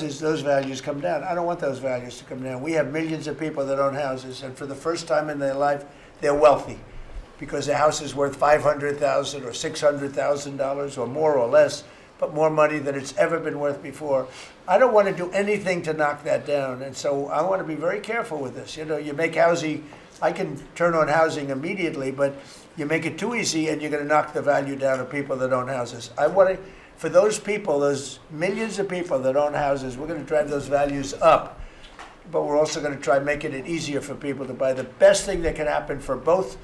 those values come down. I don't want those values to come down. We have millions of people that own houses, and for the first time in their life, they're wealthy because their house is worth $500,000 or $600,000 or more or less, but more money than it's ever been worth before. I don't want to do anything to knock that down, and so I want to be very careful with this. You know, you make housing, I can turn on housing immediately, but you make it too easy and you're going to knock the value down of people that own houses. I want to, for those people, those millions of people that own houses, we're going to drive those values up, but we're also going to try making it easier for people to buy. The best thing that can happen for both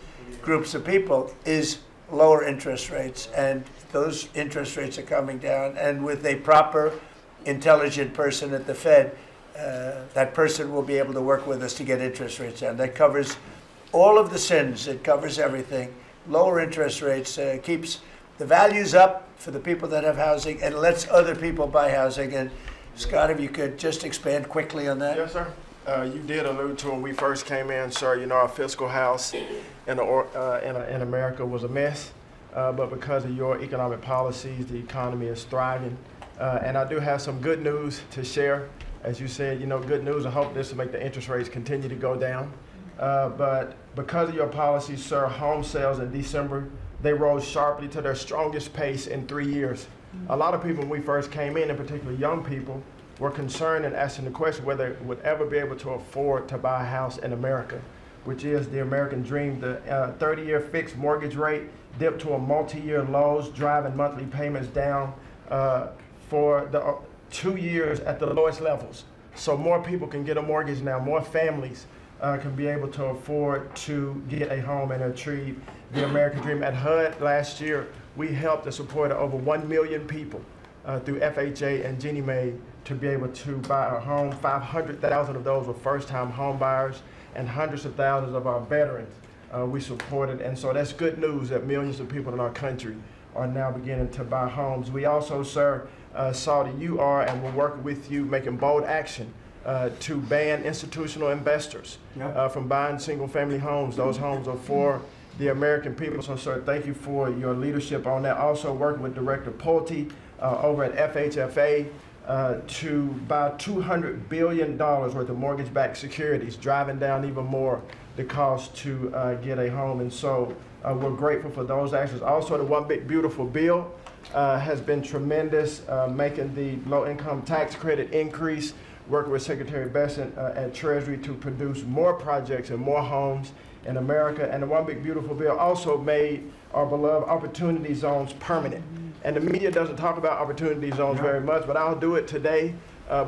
groups of people is lower interest rates, and those interest rates are coming down, and with a proper, intelligent person at the Fed, that person will be able to work with us to get interest rates down. That covers all of the sins. It covers everything. Lower interest rates keeps the values up for the people that have housing and lets other people buy housing. And Scott, if you could just expand quickly on that. Yes, sir. You did allude to when we first came in, sir. You know, our fiscal house in America was a mess, but because of your economic policies, the economy is thriving. And I do have some good news to share. As you said, you know, good news. I hope this will make the interest rates continue to go down. But because of your policies, sir, home sales in December, they rose sharply to their strongest pace in 3 years. A lot of people, when we first came in particular young people, were concerned and asking the question whether they would ever be able to afford to buy a house in America, which is the American dream. The 30-year fixed mortgage rate dipped to a multi-year lows, driving monthly payments down for the 2 years at the lowest levels. So more people can get a mortgage now, more families can be able to afford to get a home and achieve the American dream. At HUD last year, we helped and supported over 1 million people through FHA and Ginnie Mae to be able to buy a home. 500,000 of those were first-time home buyers, and hundreds of thousands of our veterans we supported. And so that's good news that millions of people in our country are now beginning to buy homes. We also, sir, saw that you are and will work with you making bold action to ban institutional investors from buying single-family homes. Those homes are for the American people. So, sir, thank you for your leadership on that. Also working with Director Pulte over at FHFA to buy $200 billion worth of mortgage-backed securities, driving down even more the cost to get a home. And so we're grateful for those actions. Also, the One Big Beautiful Bill has been tremendous, making the low-income tax credit increase, working with Secretary Besant at Treasury to produce more projects and more homes in America. And the One Big Beautiful Bill also made our beloved opportunity zones permanent. And the media doesn't talk about opportunity zones very much, but I'll do it today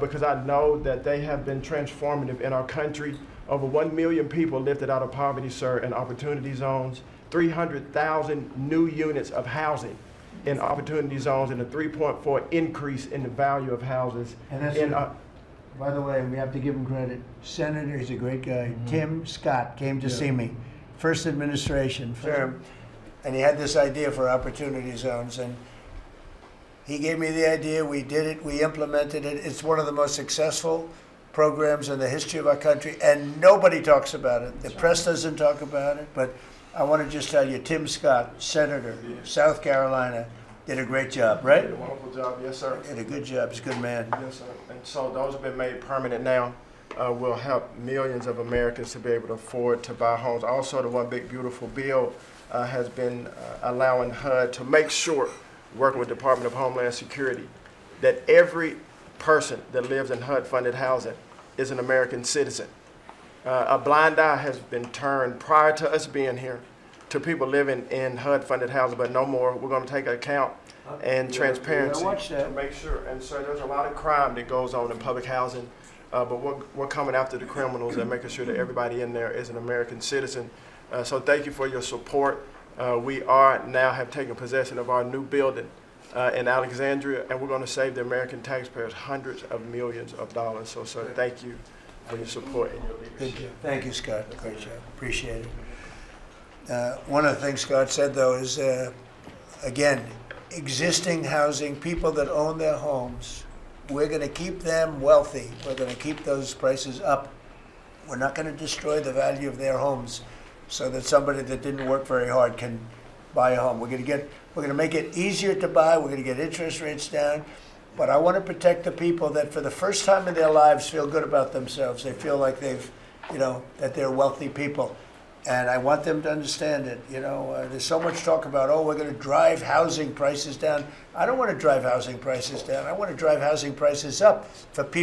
because I know that they have been transformative in our country. Over 1 million people lifted out of poverty, sir, in opportunity zones, 300,000 new units of housing in opportunity zones, and a 3.4 increase in the value of houses. And that's by the way, we have to give him credit. Senator, he's a great guy. Tim Scott came to see me, first administration, and he had this idea for opportunity zones, and he gave me the idea. We did it. We implemented it. It's one of the most successful programs in the history of our country, and nobody talks about it. The press doesn't talk about it, but I want to just tell you, Tim Scott, Senator, South Carolina, did a great job, right? Did a wonderful job, yes, sir. Did a good job. He's a good man. Yes, sir. And so those have been made permanent now. Will help millions of Americans to be able to afford to buy homes. Also, the One Big Beautiful Bill has been allowing HUD to make sure, working with the Department of Homeland Security, that every person that lives in HUD-funded housing is an American citizen. A blind eye has been turned prior to us being here to people living in HUD-funded housing, but no more. We're going to take account and transparency to make sure. And so there's a lot of crime that goes on in public housing, but we're coming after the criminals and making sure that everybody in there is an American citizen. So thank you for your support. We are now have taken possession of our new building in Alexandria, and we're going to save the American taxpayers hundreds of millions of dollars. So, sir, thank you for your support and your leadership. Thank you, Scott. Great job. Appreciate it. One of the things Scott said, though, is, again, existing housing, people that own their homes, we're going to keep them wealthy. We're going to keep those prices up. We're not going to destroy the value of their homes so that somebody that didn't work very hard can buy a home. We're going to make it easier to buy. We're going to get interest rates down. But I want to protect the people that for the first time in their lives feel good about themselves. They feel like they've, that they're wealthy people. And I want them to understand it. There's so much talk about, oh, we're going to drive housing prices down. I don't want to drive housing prices down. I want to drive housing prices up for people.